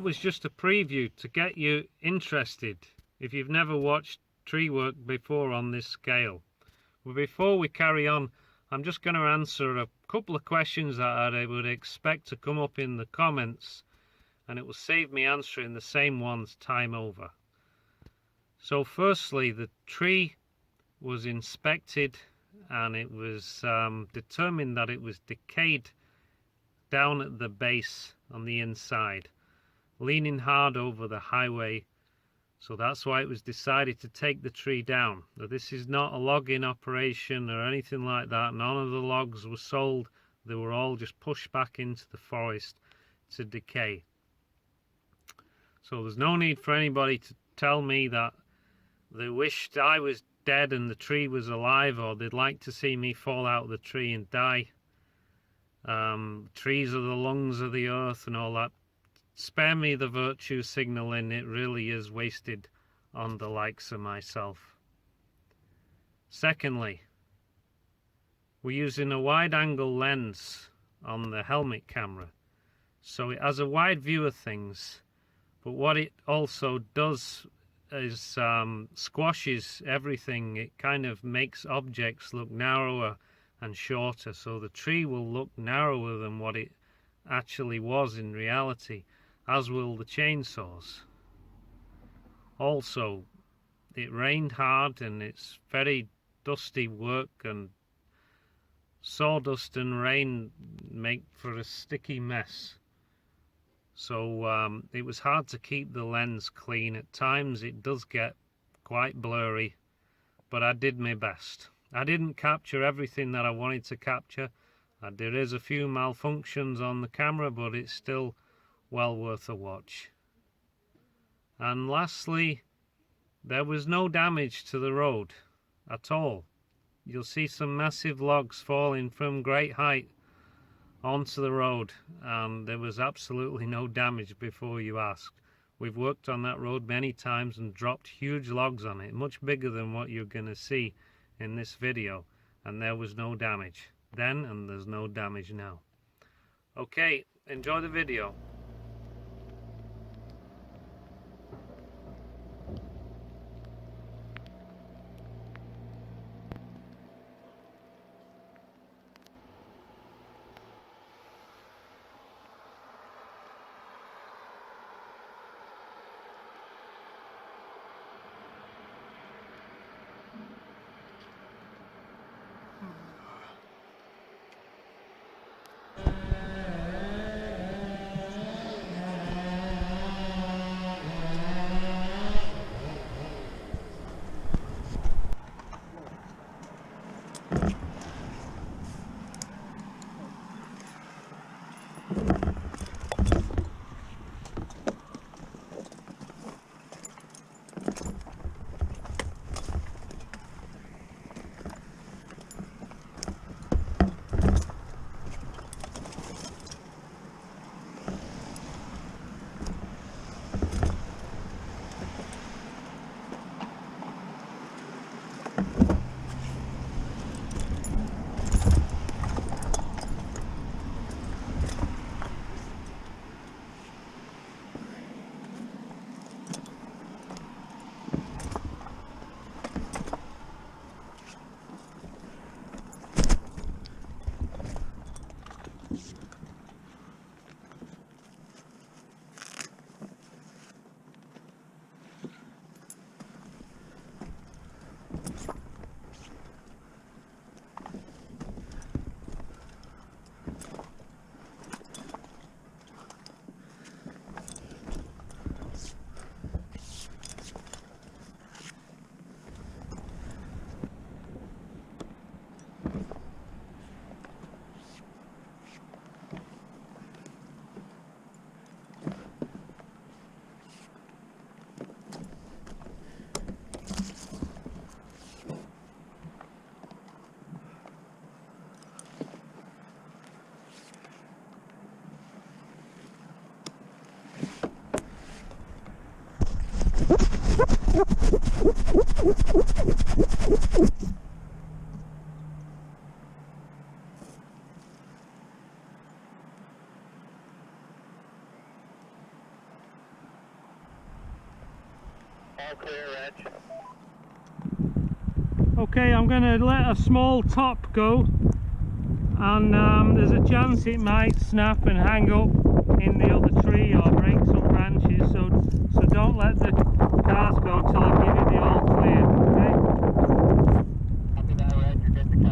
was just a preview to get you interested if you've never watched tree work before on this scale. But before we carry on, I'm just going to answer a couple of questions that I would expect to come up in the comments, and it will save me answering the same ones time over. So firstly, the tree was inspected and it was determined that it was decayed down at the base on the inside, leaning hard over the highway. So that's why it was decided to take the tree down. Now, this is not a logging operation or anything like that. None of the logs were sold. They were all just pushed back into the forest to decay. So there's no need for anybody to tell me that they wished I was dead and the tree was alive, or they'd like to see me fall out of the tree and die. Trees are the lungs of the earth and all that. Spare me the virtue signaling. It really is wasted on the likes of myself. Secondly, we're using a wide angle lens on the helmet camera, so it has a wide view of things, but what it also does is squashes everything. It kind of makes objects look narrower and shorter, so the tree will look narrower than what it actually was in reality, as will the chainsaws. Also, it rained hard and it's very dusty work, and sawdust and rain make for a sticky mess. So it was hard to keep the lens clean. At times it does get quite blurry, but I did my best. I didn't capture everything that I wanted to capture. There is a few malfunctions on the camera, but it's still well worth a watch. And lastly, there was no damage to the road at all. You'll see some massive logs falling from great height onto the road, and there was absolutely no damage before you asked. We've worked on that road many times and dropped huge logs on it, much bigger than what you're going to see in this video, and there was no damage then and there's no damage now. Okay, enjoy the video. Okay, I'm going to let a small top go, and there's a chance it might snap and hang up in the other tree or break some branches, so don't let the cars go till I give you the all clear, okay? Copy that, Red. You're good to go.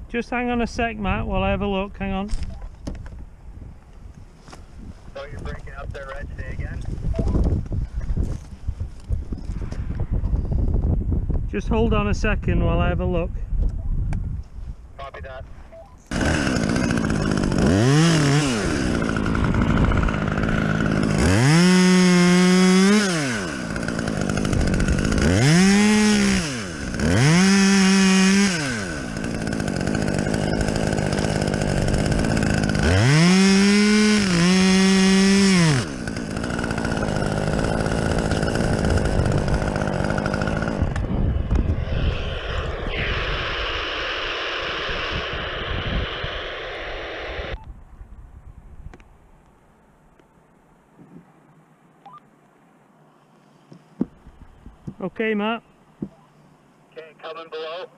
Just hang on a sec, Matt, while I have a look. Hang on. So you're breaking up there, Red. Say again. Just hold on a second while I have a look. Copy that. Okay, Matt. Okay, coming below.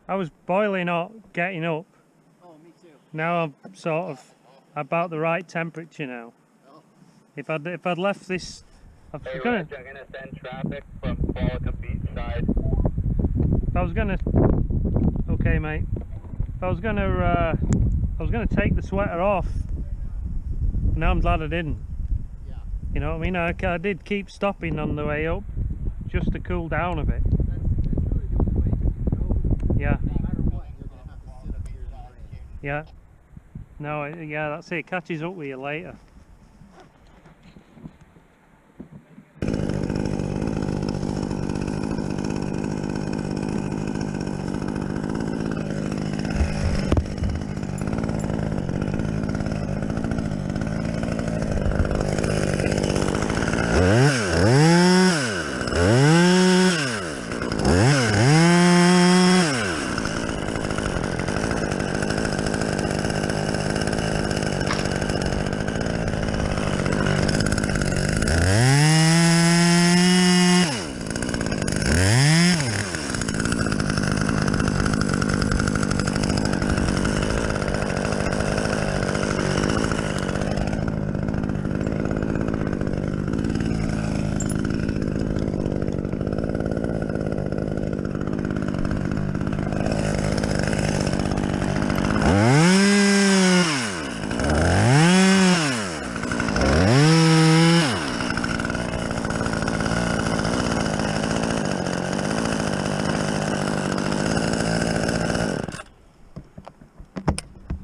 I was boiling hot getting up. Oh, me too. Now I'm sort of about the right temperature now. Oh. If I'd left this, I'm Hey, gonna. Red, I'm gonna send traffic from Qualicum Beach side. If I was gonna. Okay, mate. If I was gonna take the sweater off. Now I'm glad I didn't. Yeah. You know what I mean? I did keep stopping on the way up, just to cool down a bit. That's really the only way you can go. Yeah. No matter what, you're going to have to sit up here in the rain. Yeah. No, yeah, that's it. It catches up with you later.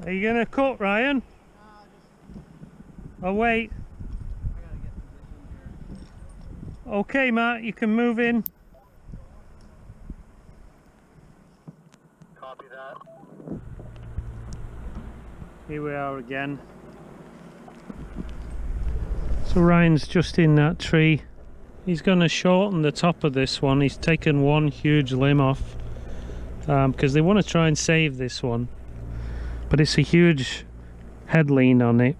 Are you gonna cut, Ryan? Oh wait. I gotta get positioned here. Okay, Matt, you can move in. Copy that. Here we are again. So Ryan's just in that tree. He's going to shorten the top of this one. He's taken one huge limb off because they want to try and save this one. But it's a huge head lean on it.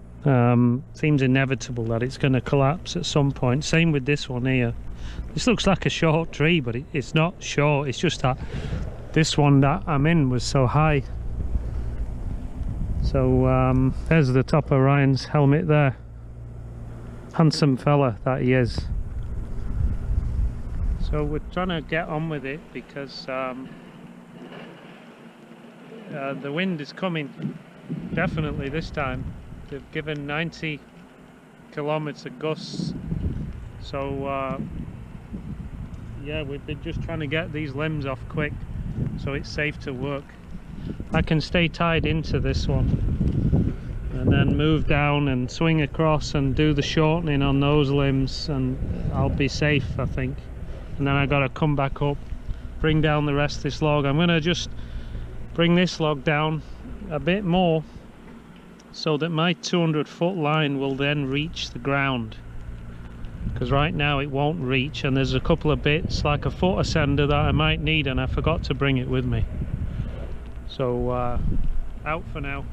Seems inevitable that it's going to collapse at some point. Same with this one here. This looks like a short tree, but it's not short. It's just that this one that I'm in was so high. So there's the top of Ryan's helmet there. Handsome fella that he is. So we're trying to get on with it because the wind is coming definitely this time. They've given 90 kilometer gusts, so yeah, we've been just trying to get these limbs off quick so it's safe to work. I can stay tied into this one and then move down and swing across and do the shortening on those limbs, and I'll be safe, I think. And then I got to come back up, bring down the rest of this log. I'm going to just bring this log down a bit more so that my 200-foot line will then reach the ground, because right now it won't reach, and there's a couple of bits like a foot ascender that I might need, and I forgot to bring it with me. So out for now.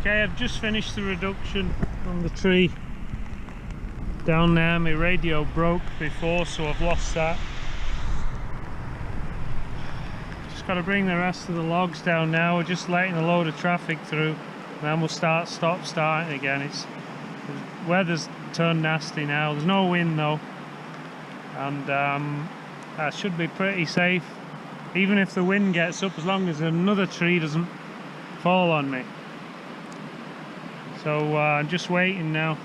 Okay, I've just finished the reduction on the tree down there. My radio broke before, so I've lost that. Just got to bring the rest of the logs down now. We're just letting a load of traffic through, and then we'll stop starting again. The weather's turned nasty now. There's no wind though, and that should be pretty safe. Even if the wind gets up, as long as another tree doesn't fall on me. So I'm just waiting now.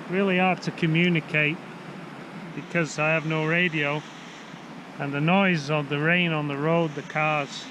Really hard to communicate because I have no radio, and the noise of the rain on the road, the cars.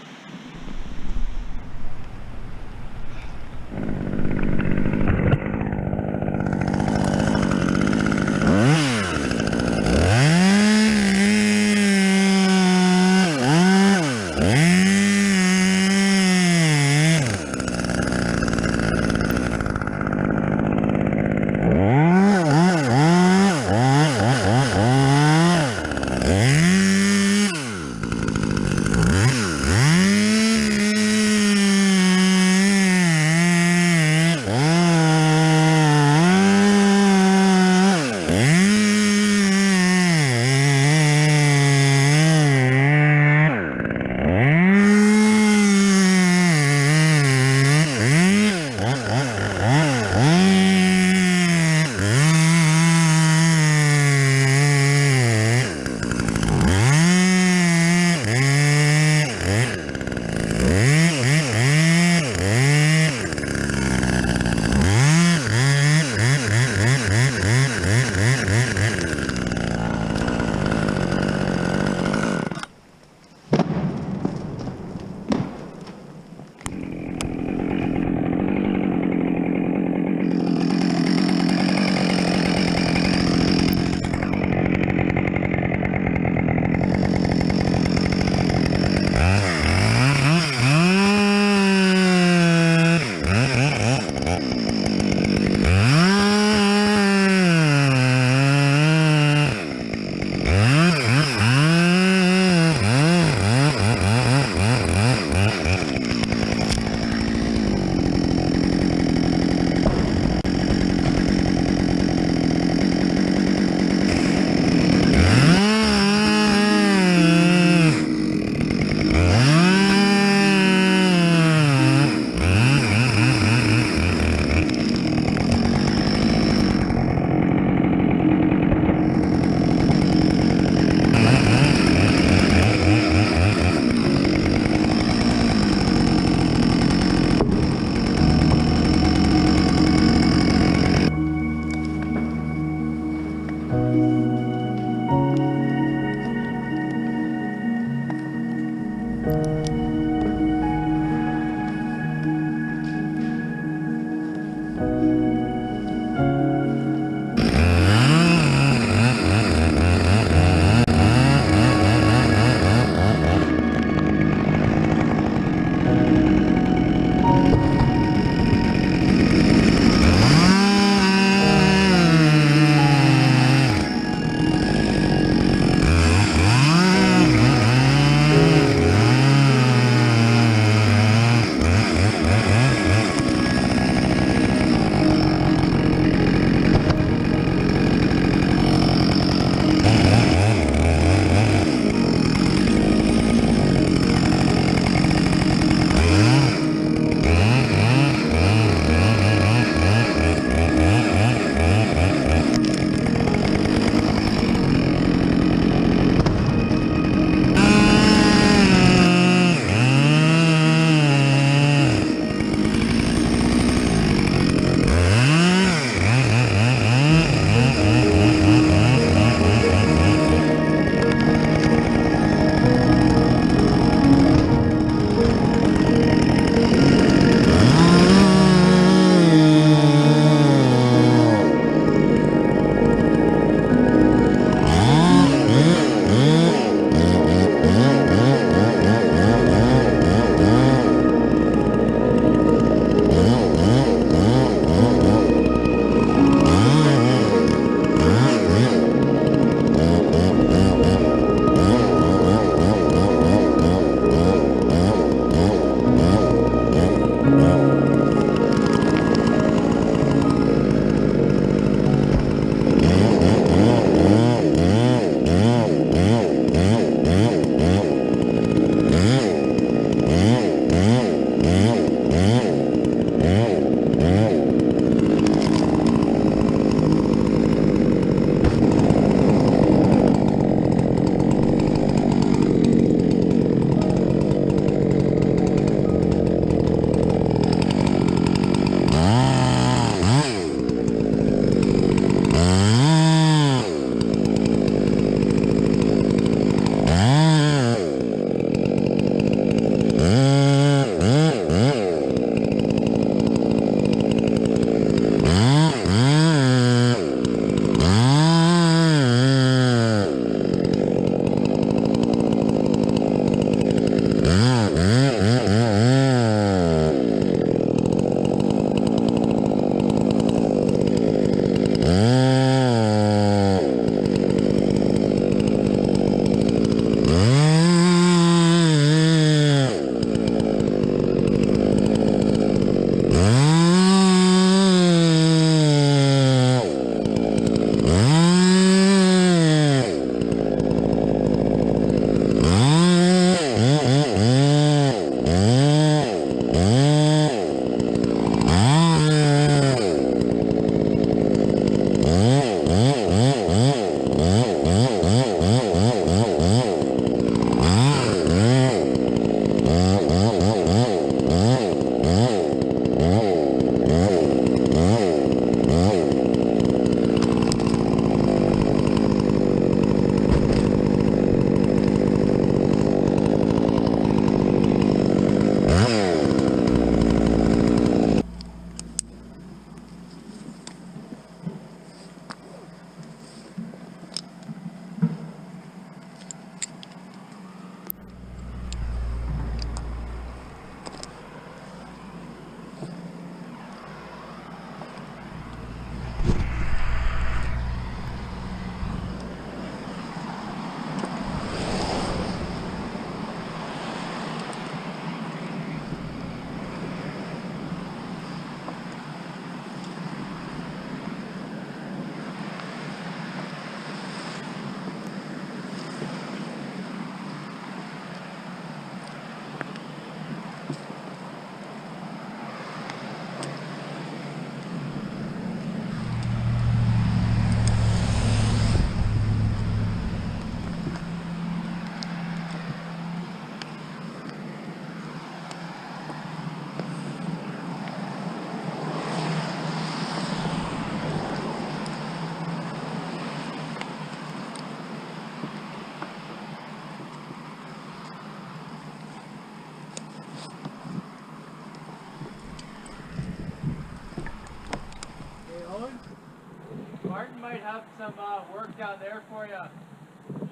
there for you.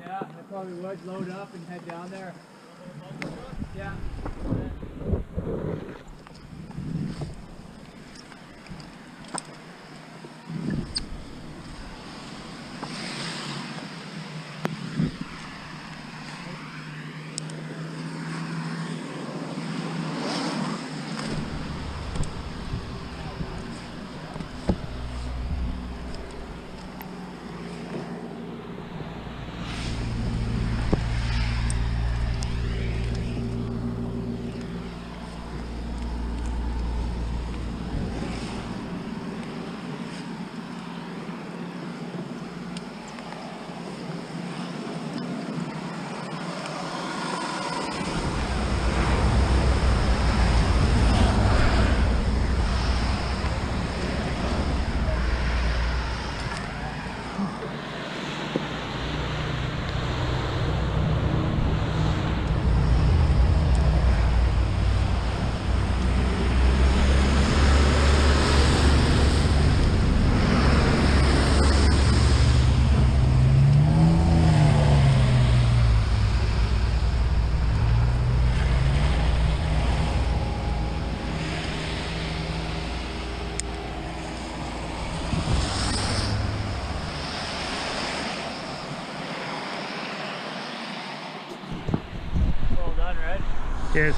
Yeah, I probably would load up and head down there. Yeah. Well done, Red. Cheers.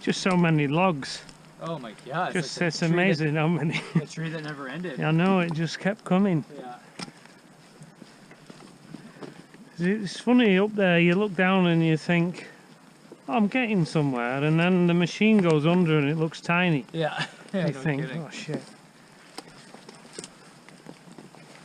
Just so many logs. Oh my god. Just it's amazing how many. A tree that never ended. I know, it just kept coming. Yeah. It's funny up there, you look down and you think, oh, I'm getting somewhere, and then the machine goes under and it looks tiny. Yeah. You No think, kidding. oh shit.